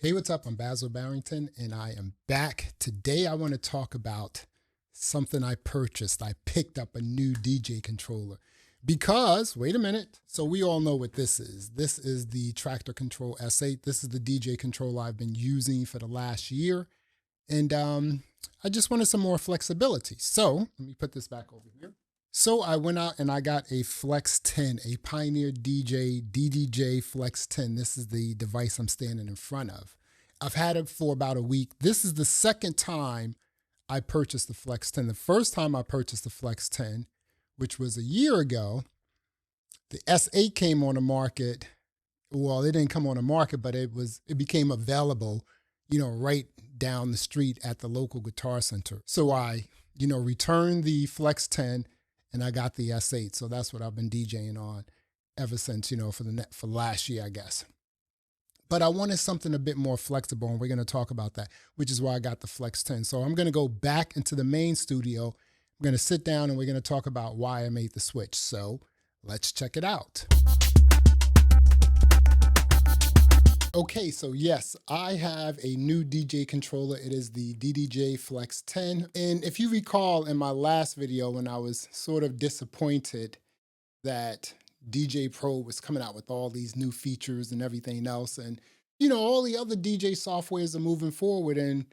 Hey, what's up? I'm Basil Barrington, and I am back. Today, I want to talk about something I purchased. I picked up a new DJ controller because, wait a minute. So we all know what this is. This is the Traktor S8. This is the DJ controller I've been using for the last year. And I just wanted some more flexibility. So let me put this back over here. So I went out and I got a Flex 10, a Pioneer DJ DDJ-FLX10. This is the device I'm standing in front of. I've had it for about a week. This is the second time I purchased the Flex 10. The first time I purchased the Flex 10, which was a year ago, the S8 came on the market. Well, it didn't come on the market, but it became available, right down the street at the local Guitar Center. So I, returned the Flex 10 and I got the S8. So that's what I've been DJing on ever since, for last year, I guess. But I wanted something a bit more flexible, and we're going to talk about that, which is why I got the Flex 10. So I'm going to go back into the main studio. I'm going to sit down and we're going to talk about why I made the switch. So let's check it out. Okay, so yes, I have a new DJ controller. It is the DDJ-FLX10. And if you recall in my last video when I was sort of disappointed that DJ Pro was coming out with all these new features and everything else, and all the other DJ softwares are moving forward, and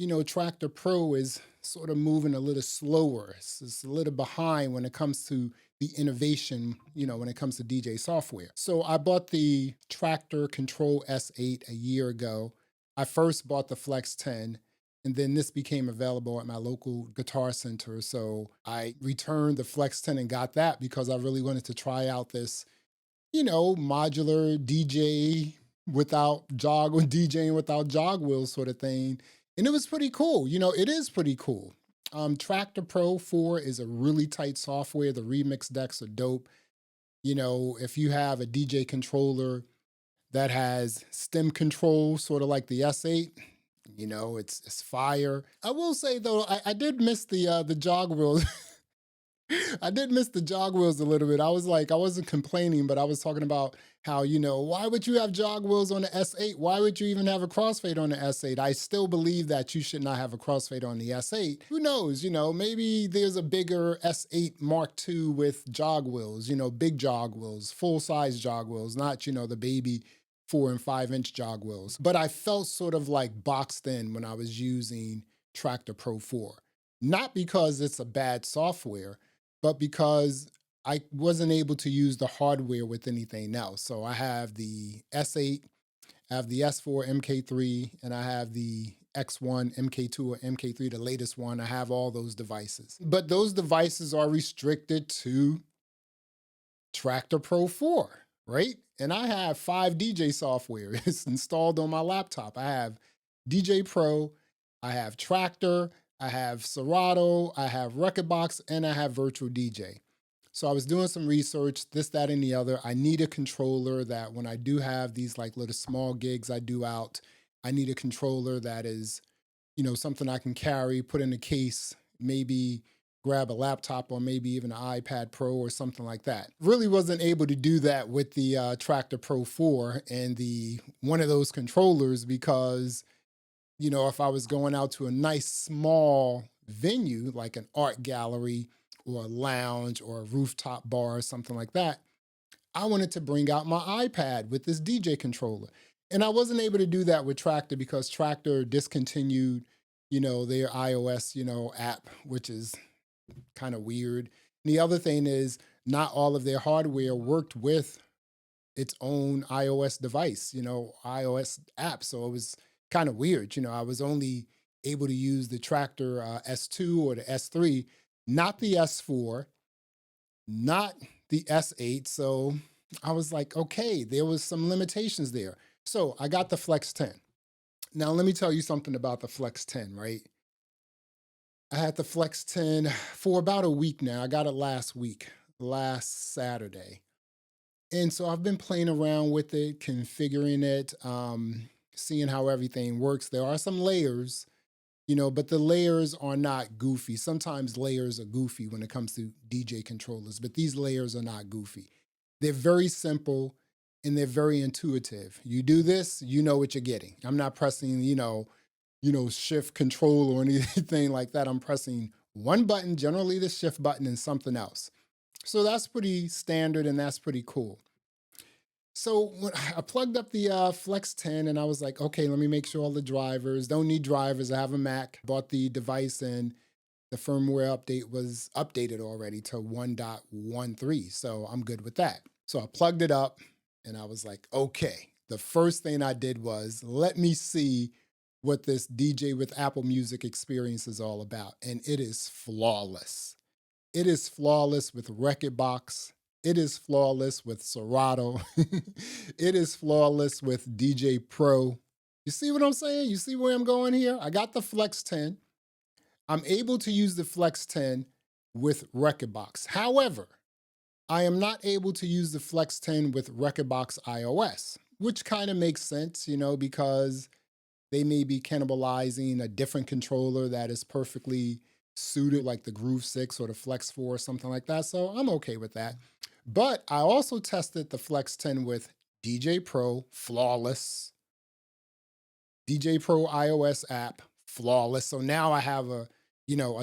Traktor Pro is sort of moving a little slower. It's a little behind when it comes to the innovation, when it comes to DJ software. So I bought the Traktor S8 a year ago. I first bought the Flex 10, and then this became available at my local Guitar Center. So I returned the Flex 10 and got that because I really wanted to try out this, modular DJ DJing without jog wheels sort of thing. And it was pretty cool. It is pretty cool. Traktor Pro 4 is a really tight software. The remix decks are dope. If you have a DJ controller that has stem control, sort of like the S8, it's fire. I will say though, I did miss the jog wheels. I did miss the jog wheels a little bit. I wasn't complaining, but I was talking about how, why would you have jog wheels on the S8? Why would you even have a crossfader on the S8? I still believe that you should not have a crossfader on the S8. Who knows, maybe there's a bigger S8 Mark II with jog wheels, big jog wheels, full-size jog wheels, not, the baby 4 and 5 inch jog wheels. But I felt sort of like boxed in when I was using Traktor Pro 4. Not because it's a bad software, but because I wasn't able to use the hardware with anything else. So I have the S8, I have the S4 MK3, and I have the X1 MK2 or MK3, the latest one. I have all those devices. But those devices are restricted to Traktor Pro 4, right? And I have 5 DJ software. It's installed on my laptop. I have DJ Pro, I have Traktor, I have Serato, I have Rekordbox, and I have Virtual DJ. So I was doing some research, this, that, and the other. I need a controller that when I do have these like little small gigs I do out, I need a controller that is, something I can carry, put in a case, maybe grab a laptop or maybe even an iPad Pro or something like that. Really wasn't able to do that with the Traktor Pro 4 and one of those controllers because if I was going out to a nice small venue, like an art gallery or a lounge or a rooftop bar or something like that, I wanted to bring out my iPad with this DJ controller. And I wasn't able to do that with Traktor because Traktor discontinued, their iOS, app, which is kind of weird. And the other thing is not all of their hardware worked with its own iOS device, iOS app. So it was kind of weird. I was only able to use the Traktor S2 or the S3, not the S4, not the S8. So I was like, okay, there was some limitations there. So I got the Flex 10. Now, let me tell you something about the Flex 10, right? I had the Flex 10 for about a week now. I got it last Saturday. And so I've been playing around with it, configuring it, seeing how everything works. There are some layers, but the layers are not goofy. Sometimes layers are goofy when it comes to DJ controllers, but these layers are not goofy. They're very simple. and they're very intuitive. You do this, you know what you're getting. I'm not pressing, shift control or anything like that. I'm pressing one button, generally the shift button, and something else. So that's pretty standard and that's pretty cool. So when I plugged up the Flex 10 and I was like, okay, let me make sure all the drivers, don't need drivers. I have a Mac, bought the device, and the firmware update was updated already to 1.13. So I'm good with that. So I plugged it up and I was like, okay. The first thing I did was let me see what this DJ with Apple Music experience is all about. And it is flawless. It is flawless with Rekordbox. It is flawless with Serato. It is flawless with DJ Pro. You see what I'm saying? You see where I'm going here? I got the Flex 10. I'm able to use the Flex 10 with Rekordbox. However, I am not able to use the Flex 10 with Rekordbox iOS, which kind of makes sense, because they may be cannibalizing a different controller that is perfectly suited, like the Groove 6 or the Flex 4 or something like that. So I'm okay with that. But I also tested the Flex 10 with DJ Pro, flawless. DJ Pro iOS app, flawless. So now I have a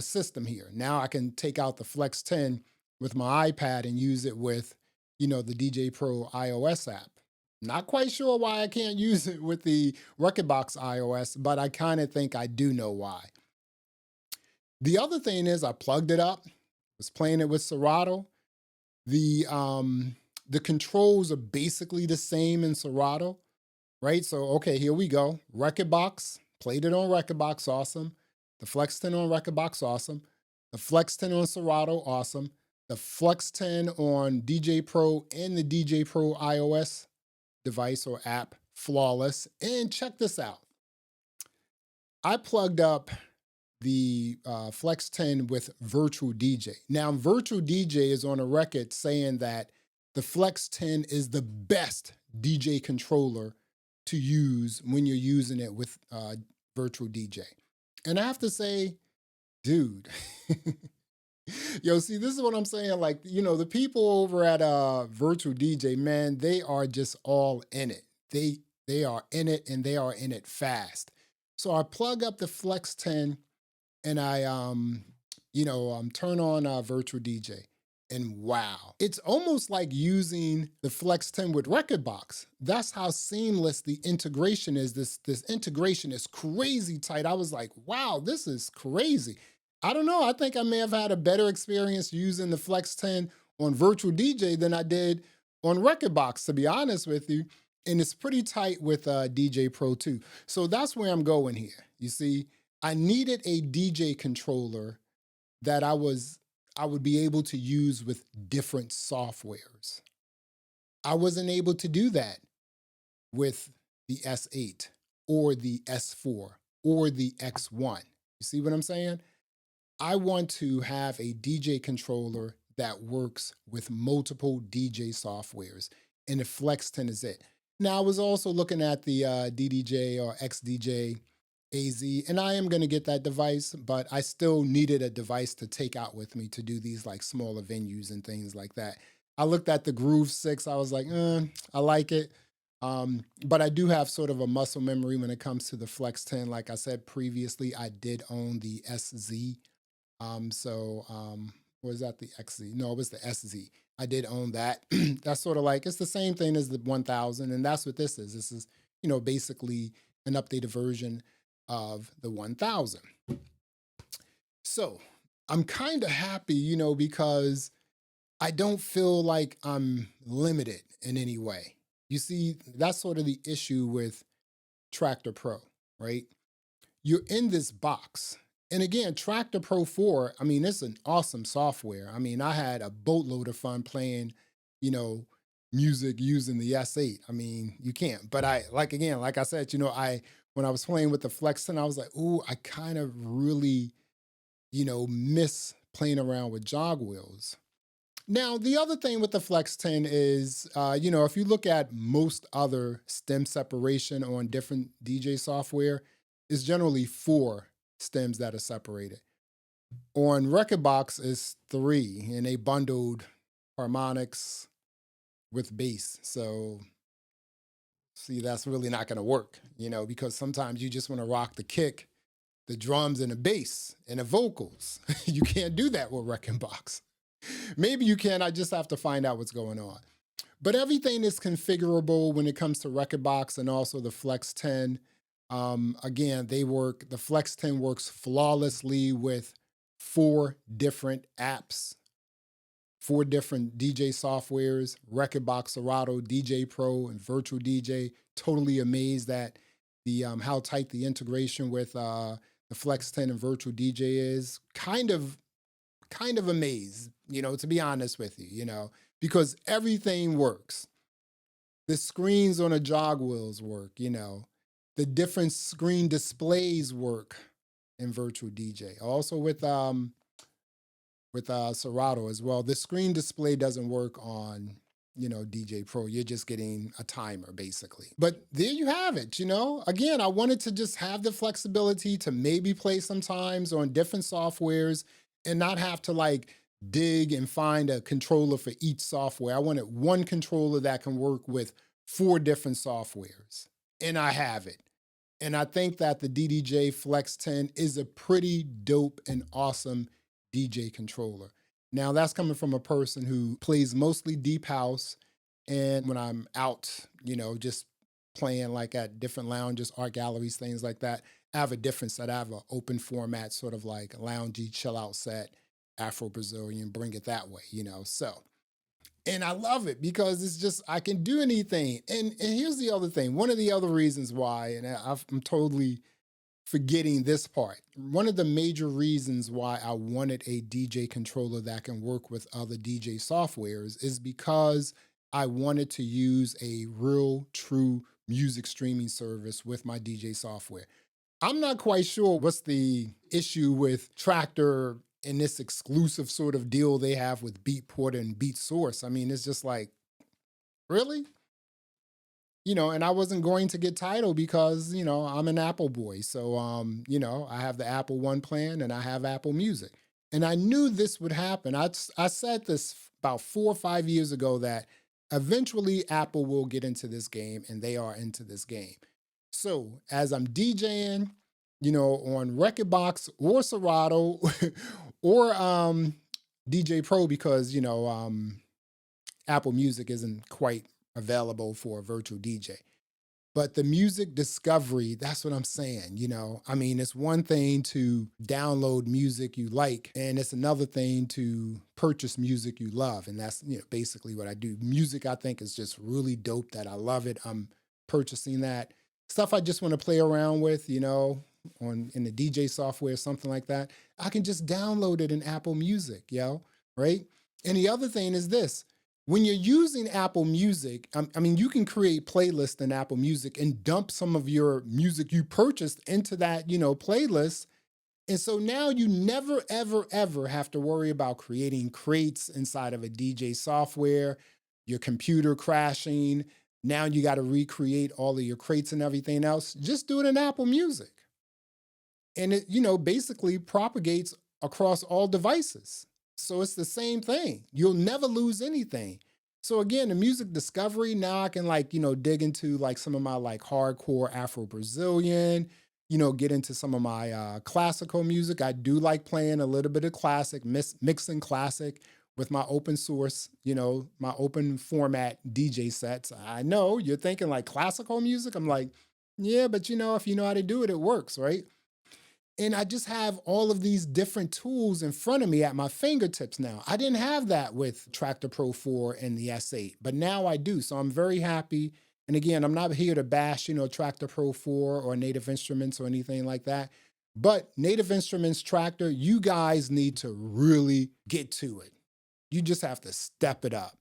system here. Now I can take out the Flex 10 with my iPad and use it with, the DJ Pro iOS app. Not quite sure why I can't use it with the Rekordbox iOS, but I kind of think I do know why. The other thing is I plugged it up, was playing it with Serato. The controls are basically the same in Serato, right? So, okay, here we go. Rekordbox, played it on Rekordbox, awesome. The Flex 10 on Rekordbox, awesome. The Flex 10 on Serato, awesome. The Flex 10 on DJ Pro and the DJ Pro iOS device or app, flawless. And check this out. I plugged up the Flex 10 with Virtual DJ. Now, Virtual DJ is on a record saying that the Flex 10 is the best DJ controller to use when you're using it with Virtual DJ. And I have to say, dude, yo, see, this is what I'm saying. Like, the people over at Virtual DJ, man, they are just all in it. They are in it and they are in it fast. So I plug up the Flex 10 and I turn on Virtual DJ. And wow, it's almost like using the Flex 10 with Rekordbox. That's how seamless the integration is. This integration is crazy tight. I was like, wow, this is crazy. I don't know. I think I may have had a better experience using the Flex 10 on Virtual DJ than I did on Rekordbox, to be honest with you. And it's pretty tight with DJ Pro too. So that's where I'm going here. You see, I needed a DJ controller that I would be able to use with different softwares. I wasn't able to do that with the S8 or the S4 or the X1. You see what I'm saying? I want to have a DJ controller that works with multiple DJ softwares, and the Flex 10 is it. Now, I was also looking at the DDJ or XDJ AZ, and I am going to get that device, but I still needed a device to take out with me to do these like smaller venues and things like that. I looked at the Groove 6. I was like, I like it. But I do have sort of a muscle memory when it comes to the Flex 10. Like I said previously, I did own the SZ. Was that the XZ? No, it was the SZ. I did own that. That's sort of like, it's the same thing as the 1000. And that's what this is. This is, basically an updated version of the 1000. So I'm kind of happy, because I don't feel like I'm limited in any way. You see, that's sort of the issue with Traktor Pro, right? You're in this box. And again, Traktor Pro 4, I mean, it's an awesome software. I mean, I had a boatload of fun playing, music using the S8. I mean, you can't. But like I said, when I was playing with the Flex 10, I was like, ooh, I kind of really, miss playing around with jog wheels. Now, the other thing with the Flex 10 is, if you look at most other stem separation on different DJ software, it's generally 4 stems that are separated. On Rekordbox is 3, and they bundled harmonics with bass. So See, that's really not going to work, because sometimes you just want to rock the kick, the drums, and the bass and the vocals. You can't do that with Rekordbox. Maybe you can. I just have to find out what's going on. But everything is configurable when it comes to Rekordbox and also the Flex 10. Again, the Flex 10 works flawlessly with 4 different apps, 4 different DJ softwares: Rekordbox, Serato, DJ Pro, and Virtual DJ. Totally amazed at the how tight the integration with the Flex 10 and Virtual DJ is. Kind of amazed, to be honest with you, because everything works. The screens on the jog wheels work, the different screen displays work in Virtual DJ. Also with Serato as well. The screen display doesn't work on, DJ Pro. You're just getting a timer basically. But there you have it, Again, I wanted to just have the flexibility to maybe play sometimes on different softwares and not have to like dig and find a controller for each software. I wanted one controller that can work with 4 different softwares, and I have it. And I think that the DDJ-FLX10 is a pretty dope and awesome DJ controller. Now, that's coming from a person who plays mostly deep house, and when I'm out, just playing like at different lounges, art galleries, things like that, I have a different set. I have an open format, sort of like a loungy, chill out set, Afro-Brazilian, bring it that way, So, and I love it because it's just, I can do anything. And here's the other thing. One of the other reasons why, and I'm totally forgetting this part. One of the major reasons why I wanted a DJ controller that can work with other DJ softwares is because I wanted to use a real, true music streaming service with my DJ software. I'm not quite sure what's the issue with Traktor and this exclusive sort of deal they have with Beatport and BeatSource. I mean, it's just like, really? And I wasn't going to get Tidal because, I'm an Apple boy. So, I have the Apple One plan and I have Apple Music. And I knew this would happen. I said this about 4 or 5 years ago that eventually Apple will get into this game, and they are into this game. So as I'm DJing, on Rekordbox or Serato or DJ Pro, because, Apple Music isn't quite available for a virtual DJ. But the music discovery, that's what I'm saying, I mean, it's one thing to download music you like, and it's another thing to purchase music you love. And that's, basically what I do. Music, I think, is just really dope that I love it. I'm purchasing that. Stuff I just want to play around with, in the DJ software, something like that. I can just download it in Apple Music, right? And the other thing is this. When you're using Apple Music, I mean, you can create playlists in Apple Music and dump some of your music you purchased into that, playlist. And so now you never, ever, ever have to worry about creating crates inside of a DJ software, your computer crashing. Now you got to recreate all of your crates and everything else. Just do it in Apple Music. And it, basically propagates across all devices. So it's the same thing. You'll never lose anything. So again, the music discovery, now I can dig into like some of my like hardcore Afro-Brazilian, get into some of my classical music. I do like playing a little bit of classic, mixing classic with my open source, my open format DJ sets. I know you're thinking like classical music. I'm like, yeah, but if you know how to do it, it works, right? And I just have all of these different tools in front of me at my fingertips now. I didn't have that with Traktor Pro 4 and the S8, but now I do. So I'm very happy. And again, I'm not here to bash, Traktor Pro 4 or Native Instruments or anything like that. But Native Instruments, Traktor, you guys need to really get to it. You just have to step it up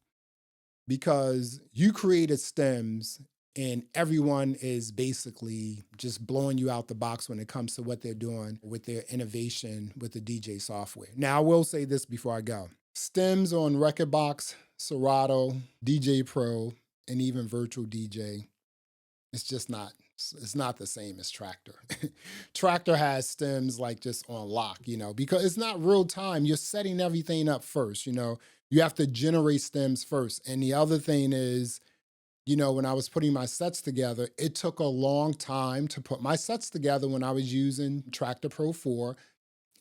because you created stems and everyone is basically just blowing you out the box when it comes to what they're doing with their innovation with the DJ software. Now, I will say this before I go. Stems on Rekordbox, Serato, DJ Pro, and even Virtual DJ, it's not the same as Traktor. Traktor has stems like just on lock, because it's not real time. You're setting everything up first, You have to generate stems first. And the other thing is, you know, when I was putting my sets together, it took a long time to put my sets together when I was using Traktor Pro 4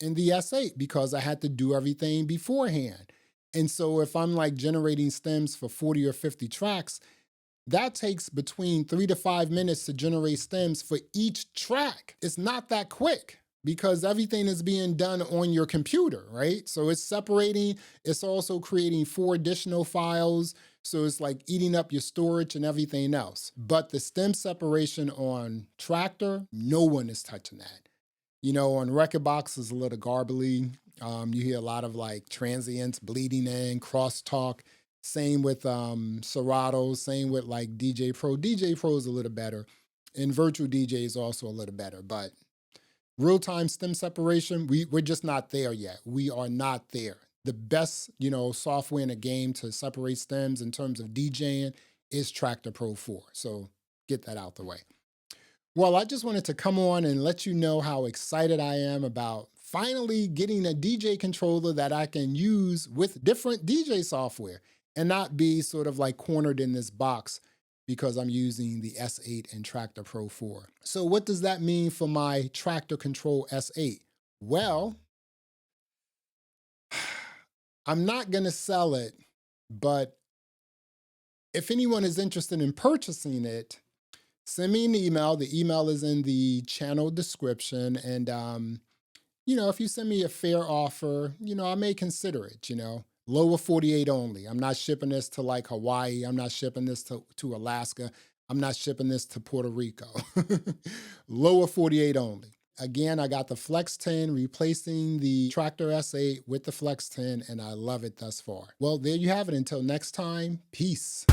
and the S8 because I had to do everything beforehand. And so if I'm like generating stems for 40 or 50 tracks, that takes between 3 to 5 minutes to generate stems for each track. It's not that quick because everything is being done on your computer, right? So it's separating, it's also creating 4 additional files. So it's like eating up your storage and everything else. But the stem separation on Traktor, no one is touching that. You know, on Rekordbox is a little garbly. You hear a lot of like transients bleeding in, crosstalk. Same with Serato, same with like DJ Pro. DJ Pro is a little better. And virtual DJ is also a little better. But real-time stem separation, we're just not there yet. We are not there. The best, you know, software in a game to separate stems in terms of DJing is Traktor Pro 4. So get that out the way. Well, I just wanted to come on and let you know how excited I am about finally getting a DJ controller that I can use with different DJ software and not be sort of like cornered in this box because I'm using the S8 and Traktor Pro 4. So what does that mean for my Traktor Control S8? Well, I'm not going to sell it, but if anyone is interested in purchasing it, send me an email. The email is in the channel description. And, you know, if you send me a fair offer, you know, I may consider it, you know. Lower 48 only. I'm not shipping this to like Hawaii. I'm not shipping this to Alaska. I'm not shipping this to Puerto Rico. Lower 48 only. Again, I got the Flex 10 replacing the Traktor S8 with the Flex 10, and I love it thus far. Well, there you have it. Until next time, peace.